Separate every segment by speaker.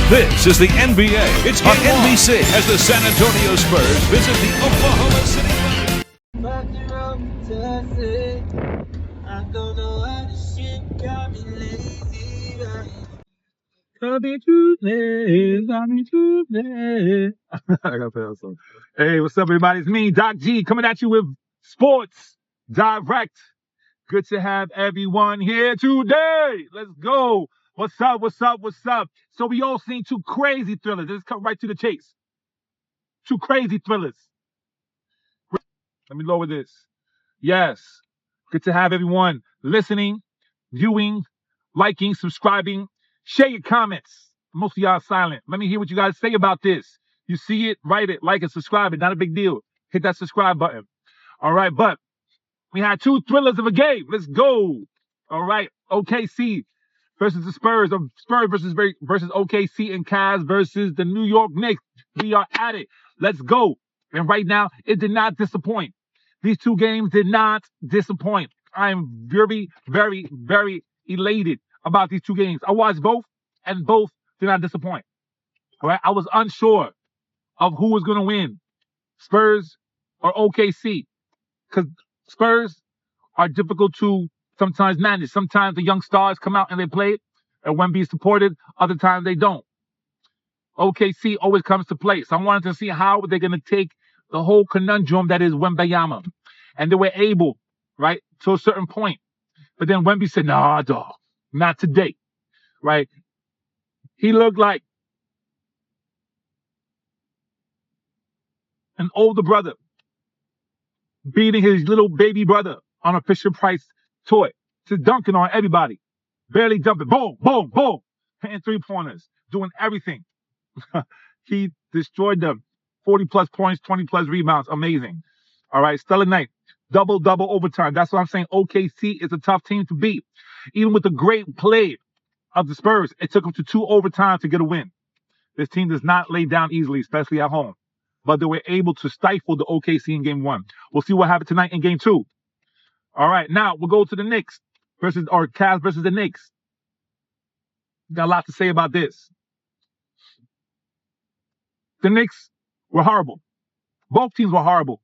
Speaker 1: This is the NBA. It's on NBC as the San Antonio Spurs visit the Oklahoma City Thunder.
Speaker 2: I don't know how this shit got me lazy. I gotta play that song. Hey, what's up, everybody? It's me, Doc G, coming at you with Sports Direct. Good to have everyone here today. Let's go. What's up? What's up? What's up? So we all seen two crazy thrillers. Let's cut right to the chase. Two crazy thrillers. Let me lower this. Yes. Good to have everyone listening, viewing, liking, subscribing. Share your comments. Most of y'all are silent. Let me hear what you guys say about this. You see it, write it, like it, subscribe it. Not a big deal. Hit that subscribe button. All right, but we had two thrillers of a game. Let's go. All right, OKC versus the Spurs. Spurs versus OKC and CAVS versus the New York Knicks. We are at it. Let's go. And right now, it did not disappoint. These two games did not disappoint. I am very, very, very elated about these two games. I watched both, and both did not disappoint. All right, I was unsure of who was going to win, Spurs or OKC, because Spurs are difficult to sometimes manage. Sometimes the young stars come out and they play it, and Wemby is supported. Other times they don't. OKC always comes to play. So I wanted to see how they're going to take the whole conundrum that is Wembayama. And they were able, right, to a certain point. But then Wemby said, nah, dog, not today, right? He looked like an older brother beating his little baby brother on a Fisher-Price toy, just dunking on everybody, barely dumping, boom, boom, boom, hitting three-pointers, doing everything. He destroyed them. 40-plus points, 20-plus rebounds. Amazing. All right, stellar night. Double overtime. That's what I'm saying. OKC is a tough team to beat. Even with the great play of the Spurs, it took them to 2 overtimes to get a win. This team does not lay down easily, especially at home. But they were able to stifle the OKC in Game 1. We'll see what happens tonight in Game 2. All right, now we'll go to the Knicks CAVS versus the Knicks. Got a lot to say about this. The Knicks were horrible. Both teams were horrible,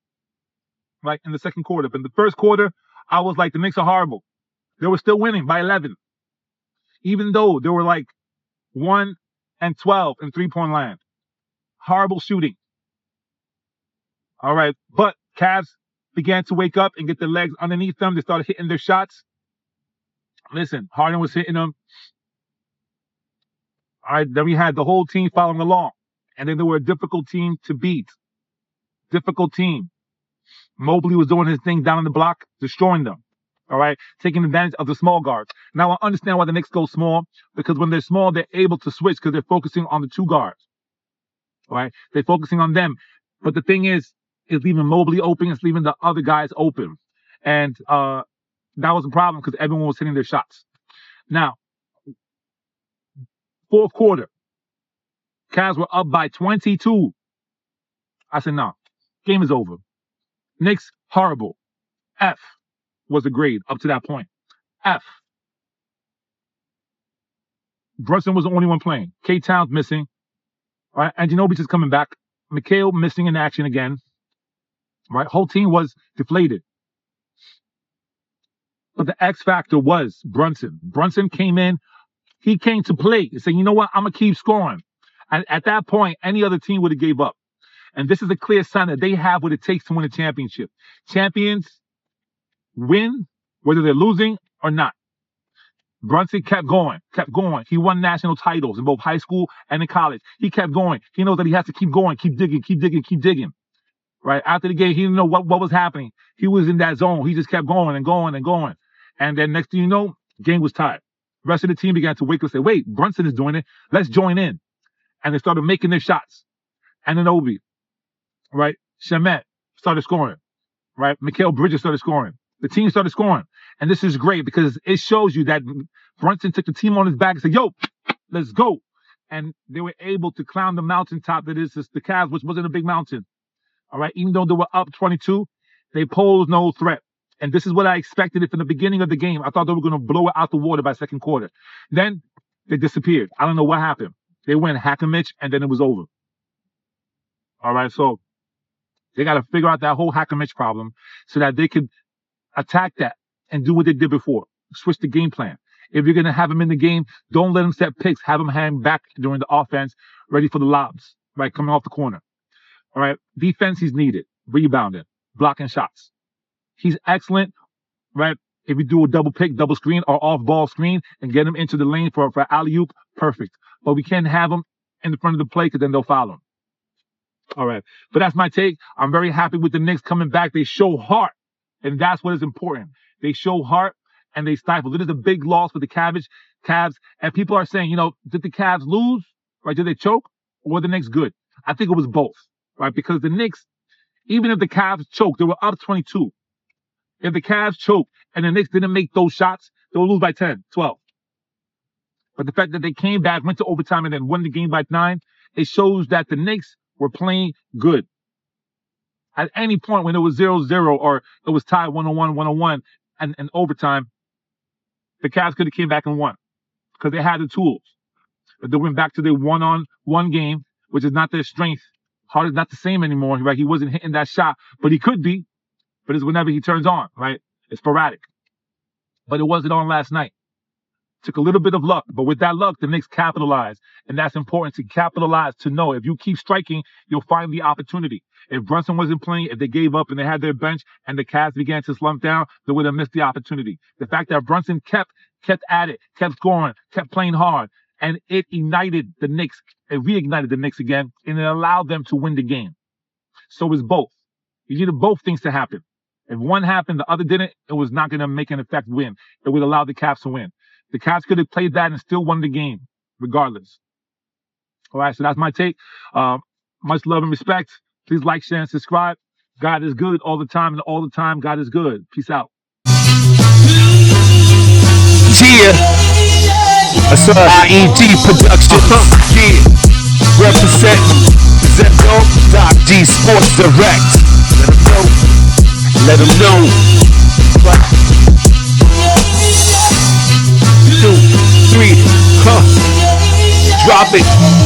Speaker 2: right, in the second quarter. But in the first quarter, I was like, the Knicks are horrible. They were still winning by 11, even though they were like 1 and 12 in three-point line. Horrible shooting. All right, but CAVS began to wake up and get their legs underneath them. They started hitting their shots. Listen, Harden was hitting them. All right, then we had the whole team following along. And then they were a difficult team to beat. Difficult team. Mobley was doing his thing down on the block, destroying them. All right, taking advantage of the small guards. Now I understand why the Knicks go small, because when they're small, they're able to switch because they're focusing on the two guards. All right, they're focusing on them. But the thing is leaving Mobley open, it's leaving the other guys open. And that was a problem because everyone was hitting their shots. Now, fourth quarter, CAVS were up by 22. I said, no, game is over. Knicks, horrible. F was the grade up to that point. F. Brunson was the only one playing. K-Town's missing. All right, and Ginobili is coming back. Mikal missing in action again. Right, whole team was deflated. But the X factor was Brunson. Brunson came in. He came to play and said, you know what, I'm going to keep scoring. And at that point, any other team would have gave up. And this is a clear sign that they have what it takes to win a championship. Champions win, whether they're losing or not. Brunson kept going. He won national titles in both high school and in college. He kept going. He knows that he has to keep going, keep digging. Right? After the game, he didn't know what was happening. He was in that zone. He just kept going and going and going. And then next thing you know, game was tied. The rest of the team began to wake up and say, wait, Brunson is doing it. Let's join in. And they started making their shots. Anunoby, right? Shamet started scoring, right? Mikal Bridges started scoring. The team started scoring. And this is great because it shows you that Brunson took the team on his back and said, yo, let's go. And they were able to climb the mountaintop that is the CAVS, which wasn't a big mountain. All right. Even though they were up 22, they posed no threat. And this is what I expected from the beginning of the game. I thought they were going to blow it out the water by second quarter. Then they disappeared. I don't know what happened. They went hack-a-mitch, and then it was over. All right, so they got to figure out that whole hack-a-mitch problem so that they could attack that and do what they did before. Switch the game plan. If you're going to have them in the game, don't let them set picks. Have them hang back during the offense, ready for the lobs, right, coming off the corner. All right, defense, he's needed. Rebounding, blocking shots. He's excellent, right? If you do a double pick, double screen, or off-ball screen and get him into the lane for alley-oop, perfect. But we can't have him in the front of the play because then they'll foul him. All right, but that's my take. I'm very happy with the Knicks coming back. They show heart, and that's what is important. They show heart, and they stifle. It is a big loss for the CAVS, and people are saying, did the CAVS lose? Right? Did they choke? Or were the Knicks good? I think it was both, right? Because the Knicks, even if the CAVS choked, they were up 22. If the CAVS choked and the Knicks didn't make those shots, they will lose by 10, 12. But the fact that they came back, went to overtime, and then won the game by 9, it shows that the Knicks were playing good. At any point when it was 0-0 or it was tied 101, and overtime, the Cavs could have came back and won because they had the tools. But they went back to their one-on-one game, which is not their strength. Harden's not the same anymore, right? He wasn't hitting that shot, but he could be. But it's whenever he turns on, right? It's sporadic. But it wasn't on last night. Took a little bit of luck, but with that luck, the Knicks capitalized. And that's important to capitalize, to know if you keep striking, you'll find the opportunity. If Brunson wasn't playing, if they gave up and they had their bench and the Cavs began to slump down, they would have missed the opportunity. The fact that Brunson kept at it, kept scoring, kept playing hard, and it ignited the Knicks, it reignited the Knicks again, and it allowed them to win the game. So it's both. You needed both things to happen. If one happened, the other didn't, it was not going to make an effect win. It would allow the Cavs to win. The Cavs could have played that and still won the game, regardless. All right, so that's my take. Much love and respect. Please like, share, and subscribe. God is good all the time, and all the time, God is good. Peace out.
Speaker 3: Yeah, that's IED production. Yeah, represent Doc D Sports Direct. Let them know. 2, 3, drop it.